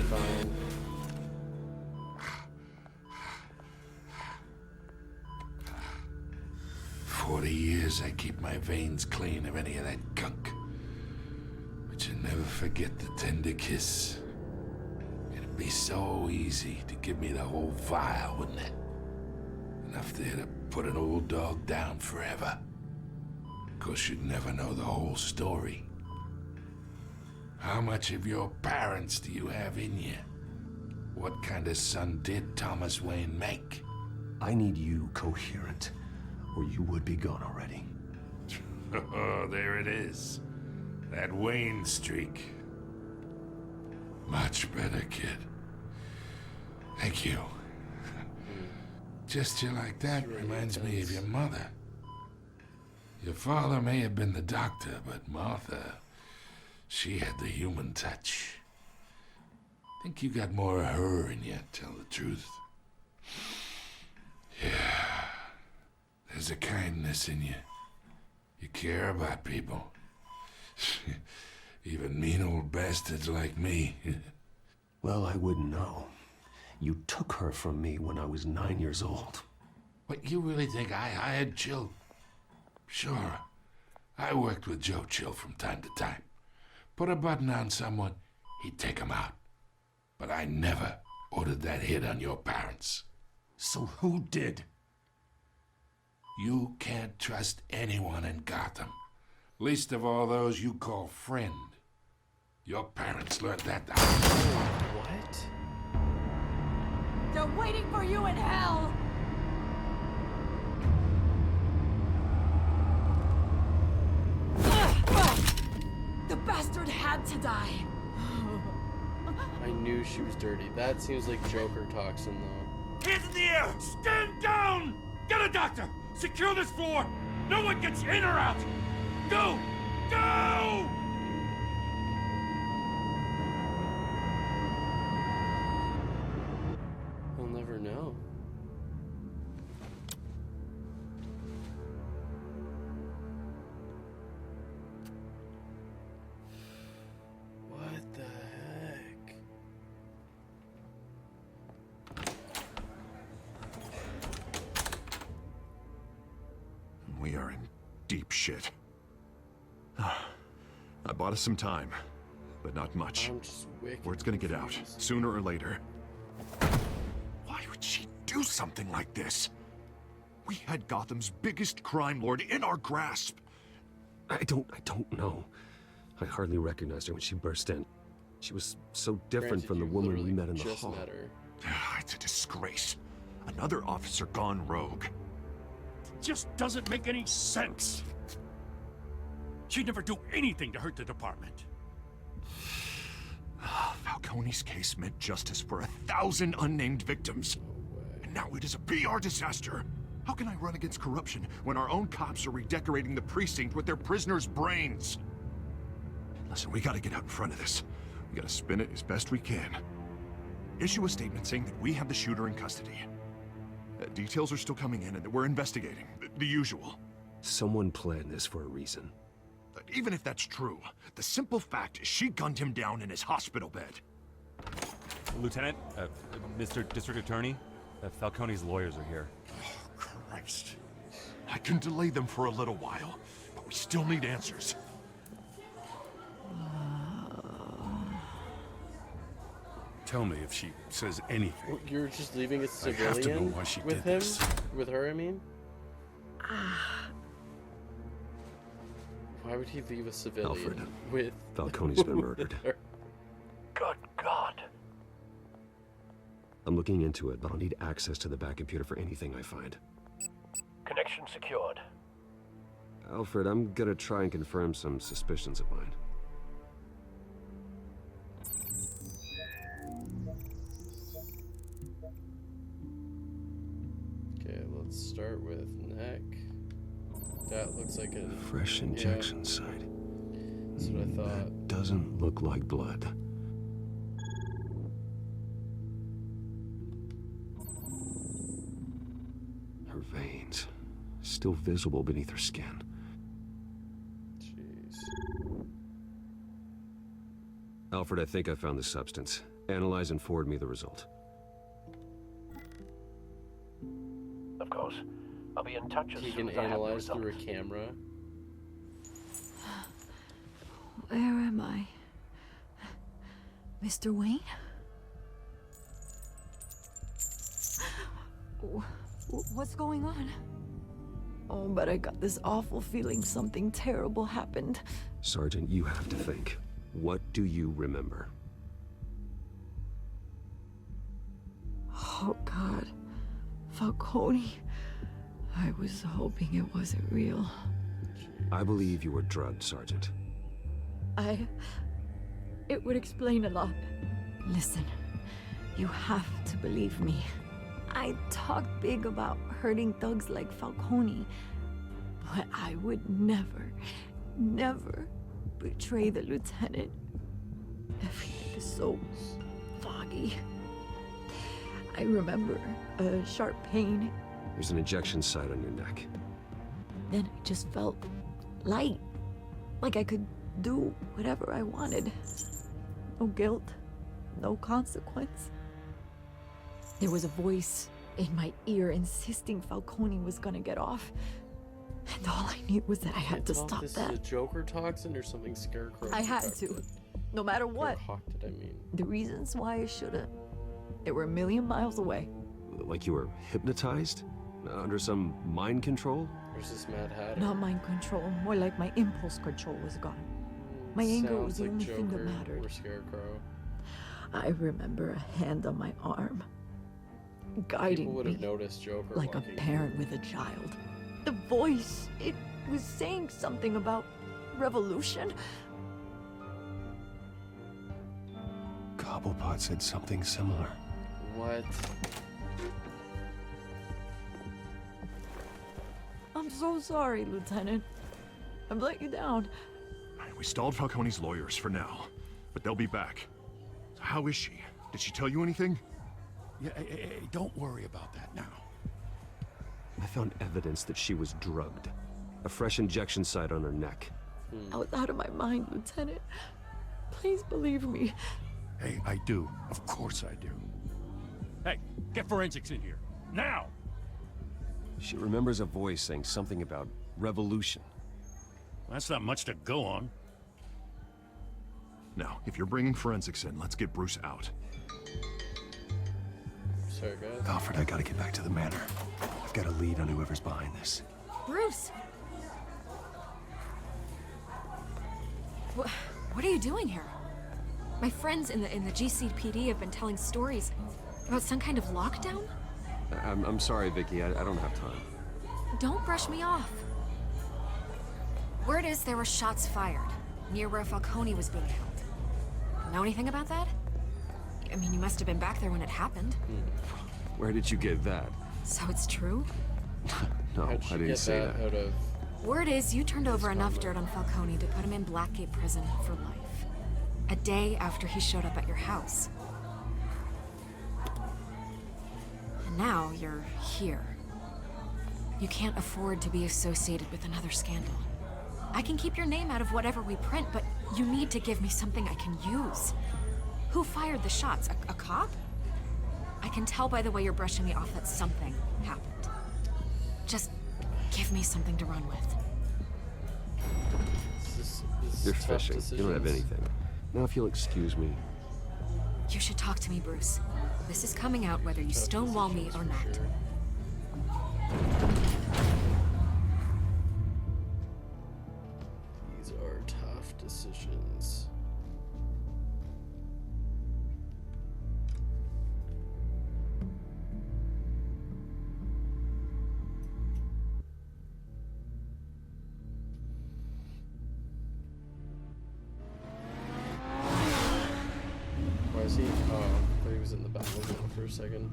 Fine. 40 years I keep my veins clean of any of that gunk. But you never forget the tender kiss. It'd be so easy to give me the whole vial, wouldn't it? Enough there to put an old dog down forever. Of course, you'd never know the whole story. How much of your parents do you have in you? What kind of son did Thomas Wayne make? I need you coherent, or you would be gone already. Oh, there it is. That Wayne streak. Much better, kid. Thank you. Just you like that reminds me of your mother. Your father may have been the doctor, but Martha, she had the human touch. Think you got more of her in you, tell the truth. Yeah. There's a kindness in you. You care about people. Even mean old bastards like me. Well, I wouldn't know. You took her from me when I was 9 years old. What, you really think I hired Chill? Sure. I worked with Joe Chill from time to time. Put a button on someone, he'd take him out. But I never ordered that hit on your parents. So who did? You can't trust anyone in Gotham. Least of all those you call friend. Your parents learned that the What? They're waiting for you in hell! The bastard had to die. I knew she was dirty. That seems like Joker toxin, though. Hands in the air! Stand down! Get a doctor! Secure this floor! No one gets in or out! Go! Go! I'll never know. What the heck? We are in deep shit. I bought us some time, but not much. I'm just wicked. Word's gonna get out, confused. sooner or later. Why would she do something like this? We had Gotham's biggest crime lord in our grasp. I don't know. I hardly recognized her when she burst in. She was so different Granted, from the you woman we literally met in the just hall. met her. It's a disgrace. Another officer gone rogue. Just doesn't make any sense. She'd never do anything to hurt the department. Falcone's case meant justice for 1,000 unnamed victims. And now it is a PR disaster. How can I run against corruption when our own cops are redecorating the precinct with their prisoners' brains? Listen, we gotta get out in front of this. We gotta spin it as best we can. Issue a statement saying that we have the shooter in custody. Details are still coming in and that we're investigating. The usual. Someone planned this for a reason. Even if that's true, the simple fact is she gunned him down in his hospital bed. Lieutenant, Mr. District Attorney, Falcone's lawyers are here. Oh, Christ. I can delay them for a little while, but we still need answers. Tell me if she says anything. Well, you're just leaving a I have to know civilian why she with did him? this. With her, I mean? Why would he leave a civilian Alfred, with... Falcone's been murdered. her? Good God. I'm looking into it, but I'll need access to the back computer for anything I find. Connection secured. Alfred, I'm gonna try and confirm some suspicions of mine. Okay, let's start with neck. That looks like a... Fresh injection site. That's what I thought. That doesn't look like blood. Her veins, still visible beneath her skin. Jeez. Alfred, I think I found the substance. Analyze and forward me the result. Of course. I'll be in touch as He soon can as I have the analyze result. through a camera. Where am I? Mr. Wayne? What's going on? Oh, but I got this awful feeling something terrible happened. Sergeant, you have to think. What do you remember? Oh, God. Falcone. I was hoping it wasn't real. I believe you were drugged, Sergeant. It would explain a lot. Listen, you have to believe me. I talk big about hurting thugs like Falcone, but I would never, never betray the lieutenant. Everything is so foggy. I remember a sharp pain. There's an injection site on your neck. Then I just felt light, like I could do whatever I wanted. No guilt, no consequence. There was a voice in my ear insisting Falcone was gonna get off. And all I knew was that I had to stop This that. is a Joker toxin or something Scarecrow? I had to, no matter what. Hawk did I mean? The reasons why I shouldn't, they were a million miles away. Like you were hypnotized? Under some mind control? There's this Mad Hatter. Not mind control, more like my impulse control was gone. My anger was the only thing that Joker mattered. Or Scarecrow. I remember a hand on my arm, guiding People would me have noticed Joker like a walking. parent with a child. The voice, it was saying something about revolution. Cobblepot said something similar. What? I'm so sorry, Lieutenant. I've let you down. We stalled Falcone's lawyers for now, but they'll be back. So how is she? Did she tell you anything? Yeah, hey, don't worry about that now. I found evidence that she was drugged. A fresh injection site on her neck. I was out of my mind, Lieutenant. Please believe me. Hey, I do. Of course I do. Hey, get forensics in here. Now! She remembers a voice saying something about revolution. That's not much to go on. Now, if you're bringing forensics in, let's get Bruce out. Sorry, guys. Alfred, I gotta get back to the manor. I've got a lead on whoever's behind this. Bruce! What are you doing here? My friends in the GCPD have been telling stories about some kind of lockdown? I'm sorry, Vicky. I don't have time. Don't brush me off. Word is there were shots fired near where Falcone was being held. Know anything about that? I mean, you must have been back there when it happened. Where did you get that? So it's true? No, How'd I she didn't get say that out of? Word is you turned over enough dirt on Falcone to put him in Blackgate Prison for life. A day after he showed up at your house. And now you're here. You can't afford to be associated with another scandal. I can keep your name out of whatever we print, but you need to give me something I can use. Who fired the shots? A cop? I can tell by the way you're brushing me off that something happened. Just give me something to run with. This You're tough fishing. You don't have decisions. anything. Now, if you'll excuse me. You should talk to me, Bruce. This is coming out whether you Tough stonewall me decisions or for not. sure. These are tough decisions. Why is he? Oh, I thought he was in the battlefield for a second.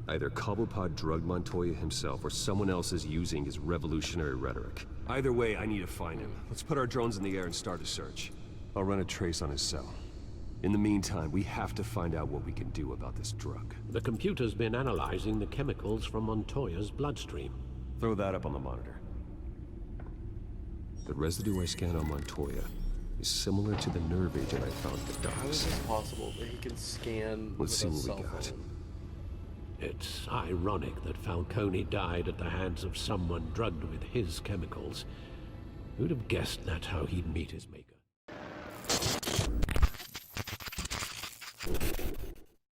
Either Cobblepot drugged Montoya himself, or someone else is using his revolutionary rhetoric. Either way, I need to find him. Let's put our drones in the air and start a search. I'll run a trace on his cell. In the meantime, we have to find out what we can do about this drug. The computer's been analyzing the chemicals from Montoya's bloodstream. Throw that up on the monitor. The residue I scanned on Montoya is similar to the nerve agent I found at the How is docks. this possible that he can scan Let's see with a what we cell got. phone? It's ironic that Falcone died at the hands of someone drugged with his chemicals. Who'd have guessed that's how he'd meet his maker?